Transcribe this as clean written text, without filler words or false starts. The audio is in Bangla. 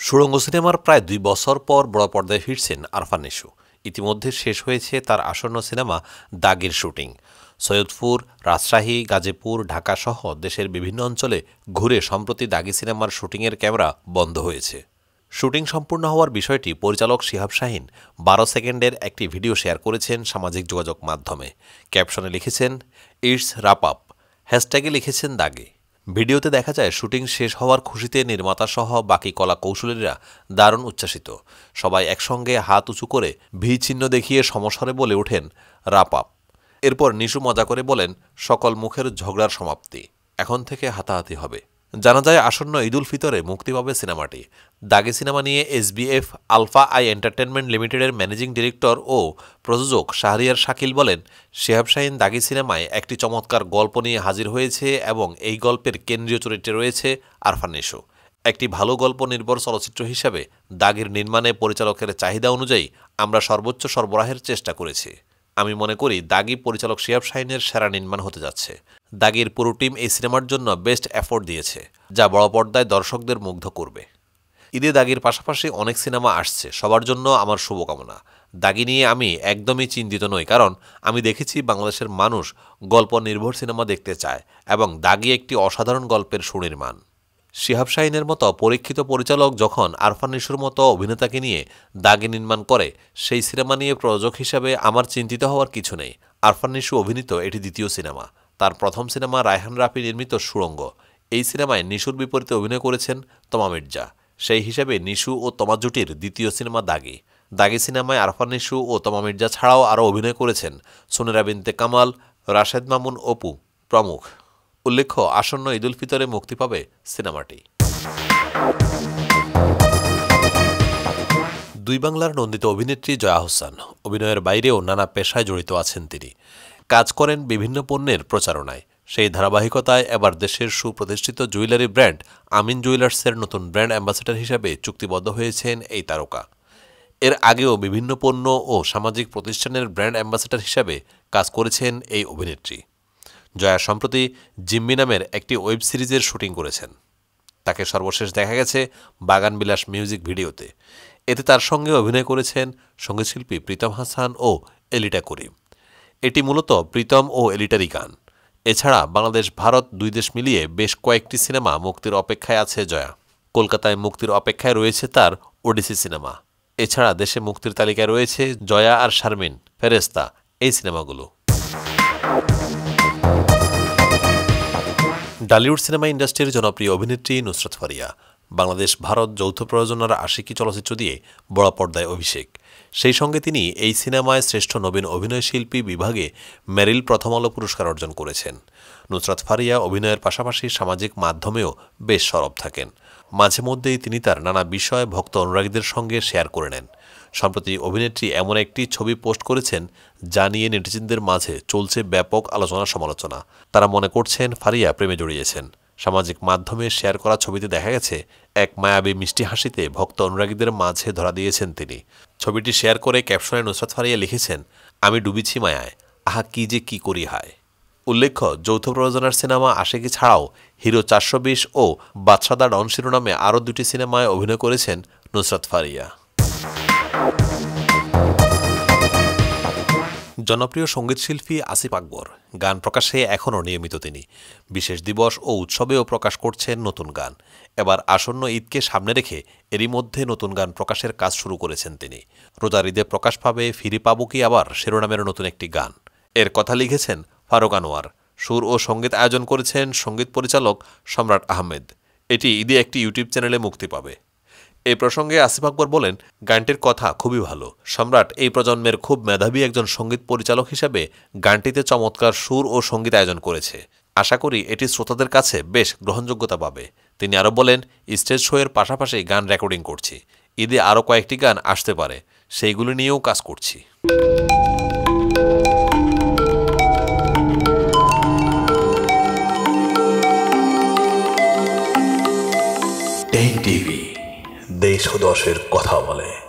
সুড়ঙ্গ সিনেমার প্রায় ২ বছর পর বড় পর্দায় ফিরছেন আরফান নিশু। ইতিমধ্যে শেষ হয়েছে তার আসন্ন সিনেমা দাগের শুটিং। সৈয়দপুর, রাজশাহী, গাজীপুর, ঢাকাসহ দেশের বিভিন্ন অঞ্চলে ঘুরে সম্প্রতি দাগি সিনেমার শুটিংয়ের ক্যামেরা বন্ধ হয়েছে। শুটিং সম্পূর্ণ হওয়ার বিষয়টি পরিচালক শিহাব শাহীন ১২ সেকেন্ডের একটি ভিডিও শেয়ার করেছেন সামাজিক যোগাযোগ মাধ্যমে। ক্যাপশনে লিখেছেন, "ইটস রাপ আপ", হ্যাশট্যাগে লিখেছেন দাগে। ভিডিওতে দেখা যায় শুটিং শেষ হওয়ার খুশিতে নির্মাতাসহ বাকি কলা কৌশলীরা দারুণ উচ্ছ্বাসিত। সবাই একসঙ্গে হাত উঁচু করে ভি চিহ্ন দেখিয়ে সমস্বরে বলে ওঠেন, "রাপ আপ"। এরপর নিশু মজা করে বলেন, "সকল মুখের ঝগড়ার সমাপ্তি, এখন থেকে হাতাহাতি হবে"। জানা যায় আসন্ন ঈদুল ফিতরে মুক্তি পাবে সিনেমাটি। দাগি সিনেমা নিয়ে এসবিএফ আলফা আই এন্টারটেনমেন্ট লিমিটেডের ম্যানেজিং ডিরেক্টর ও প্রযোজক শাহরিয়ার শাকিল বলেন, শিহাব শাহীন দাগি সিনেমায় একটি চমৎকার গল্প নিয়ে হাজির হয়েছে এবং এই গল্পের কেন্দ্রীয় চরিত্রে রয়েছে আরফান নিশু। একটি ভালো গল্প নির্ভর চলচ্চিত্র হিসাবে দাগির নির্মাণে পরিচালকের চাহিদা অনুযায়ী আমরা সর্বোচ্চ সরবরাহের চেষ্টা করেছি। আমি মনে করি দাগি পরিচালক শিহাব শাহীনের সেরা নির্মাণ হতে যাচ্ছে। দাগির পুরো টিম এই সিনেমার জন্য বেস্ট এফোর্ট দিয়েছে, যা বড় পর্দায় দর্শকদের মুগ্ধ করবে। ঈদে দাগির পাশাপাশি অনেক সিনেমা আসছে, সবার জন্য আমার শুভকামনা। দাগি নিয়ে আমি একদমই চিন্তিত নই, কারণ আমি দেখেছি বাংলাদেশের মানুষ গল্প নির্ভর সিনেমা দেখতে চায় এবং দাগি একটি অসাধারণ গল্পের সুনির্মাণ। শিহাব শাহীনের মতো পরীক্ষিত পরিচালক যখন আরফান নিশোর মতো অভিনেতাকে নিয়ে দাগি নির্মাণ করে, সেই সিনেমা নিয়ে প্রযোজক হিসাবে আমার চিন্তিত হওয়ার কিছু নেই। আরফান নিশো অভিনীত এটি দ্বিতীয় সিনেমা। তার প্রথম সিনেমা রায়হান রাফি নির্মিত সুড়ঙ্গ। এই সিনেমায় নিশুর বিপরীতে অভিনয় করেছেন তমা মির্জা। সেই হিসেবে নিশু ও তমা জুটির দ্বিতীয় সিনেমা দাগি। দাগি সিনেমায় আরফান নিশু ও তমা মির্জা ছাড়াও আরও অভিনয় করেছেন সুনেরা বিনতে কামাল, রাশেদ মামুন অপু প্রমুখ। উল্লেখ্য, আসন্ন ঈদুল ফিতরে মুক্তি পাবে সিনেমাটি। দুই বাংলার নন্দিত অভিনেত্রী জয়া আহসান অভিনয়ের বাইরেও নানা পেশায় জড়িত আছেন তিনি। কাজ করেন বিভিন্ন পণ্যের প্রচারণায়। সেই ধারাবাহিকতায় এবার দেশের সুপ্রতিষ্ঠিত জুয়েলারি ব্র্যান্ড আমিন জুয়েলার্সের নতুন ব্র্যান্ড অ্যাম্বাসেডর হিসেবে চুক্তিবদ্ধ হয়েছেন এই তারকা। এর আগেও বিভিন্ন পণ্য ও সামাজিক প্রতিষ্ঠানের ব্র্যান্ড অ্যাম্বাসেডর হিসাবে কাজ করেছেন এই অভিনেত্রী। জয়া সম্প্রতি জিম্মি নামের একটি ওয়েব সিরিজের শুটিং করেছেন। তাকে সর্বশেষ দেখা গেছে বাগান বিলাস মিউজিক ভিডিওতে। এতে তার সঙ্গে অভিনয় করেছেন সঙ্গীতশিল্পী প্রীতম হাসান ও এলিটা করিম। এটি মূলত প্রীতম ও এলিটারই গান। এছাড়া বাংলাদেশ ভারত দুই দেশ মিলিয়ে বেশ কয়েকটি সিনেমা মুক্তির অপেক্ষায় আছে জয়া। কলকাতায় মুক্তির অপেক্ষায় রয়েছে তার ওডিসি সিনেমা। এছাড়া দেশে মুক্তির তালিকায় রয়েছে জয়া আর শারমিন ফেরেস্তা এই সিনেমাগুলো। ডালিউড সিনেমা ইন্ডাস্ট্রির জনপ্রিয় অভিনেত্রী নুসরাত ফারিয়া বাংলাদেশ ভারত যৌথ প্রযোজনার আশিকি চলচ্চিত্র দিয়ে বড় পর্দায় অভিষেক। সেই সঙ্গে তিনি এই সিনেমায় শ্রেষ্ঠ নবীন অভিনয়শিল্পী বিভাগে মেরিল প্রথম আলো পুরস্কার অর্জন করেছেন। নুসরাত ফারিয়া অভিনয়ের পাশাপাশি সামাজিক মাধ্যমেও বেশ সরব থাকেন। মাঝে মধ্যেই তিনি তার নানা বিষয় ভক্ত অনুরাগীদের সঙ্গে শেয়ার করে নেন। সম্প্রতি অভিনেত্রী এমন একটি ছবি পোস্ট করেছেন যা নিয়ে নেটিজেনদের মাঝে চলছে ব্যাপক আলোচনা সমালোচনা। তারা মনে করছেন ফারিয়া প্রেমে জড়িয়েছেন। সামাজিক মাধ্যমে শেয়ার করা ছবিতে দেখা গেছে এক মায়াবী মিষ্টি হাসিতে ভক্ত অনুরাগীদের মাঝে ধরা দিয়েছেন তিনি। ছবিটি শেয়ার করে ক্যাপশনে নুসরাত ফারিয়া লিখেছেন, "আমি ডুবিছি মায়ায়, আহা কি যে কি করি হায়"। উল্লেখ্য, যৌথ প্রযোজনার সিনেমা আশিকি ছাড়াও হিরো ৪২০ ও বাদশাদা ডন শিরোনামে আরও দুটি সিনেমায় অভিনয় করেছেন নুসরাত ফারিয়া। জনপ্রিয় সঙ্গীতশিল্পী আসিফ আকবর গান প্রকাশে এখনও নিয়মিত তিনি। বিশেষ দিবস ও উৎসবেও প্রকাশ করছেন নতুন গান। এবার আসন্ন ঈদকে সামনে রেখে এরই মধ্যে নতুন গান প্রকাশের কাজ শুরু করেছেন তিনি। রোজার ঈদে প্রকাশ পাবে ফিরে পাবো কি আবার শিরোনামের নতুন একটি গান। এর কথা লিখেছেন ফারুক আনোয়ার। সুর ও সঙ্গীত আয়োজন করেছেন সঙ্গীত পরিচালক সম্রাট আহমেদ। এটি ঈদে একটি ইউটিউব চ্যানেলে মুক্তি পাবে। এই প্রসঙ্গে আসিফ আকবর বলেন, "গানটির কথা খুবই ভালো। সম্রাট এই প্রজন্মের খুব মেধাবী একজন সঙ্গীত পরিচালক হিসেবে গানটিতে চমৎকার সুর ও সঙ্গীত আয়োজন করেছে। আশা করি এটি শ্রোতাদের কাছে বেশ গ্রহণযোগ্যতা পাবে"। তিনি আরও বলেন, "স্টেজ শো এর পাশাপাশি গান রেকর্ডিং করছি। ঈদে আরও কয়েকটি গান আসতে পারে, সেইগুলি নিয়েও কাজ করছি"। টেক টিভি, দেশ ও দশের কথা বলে।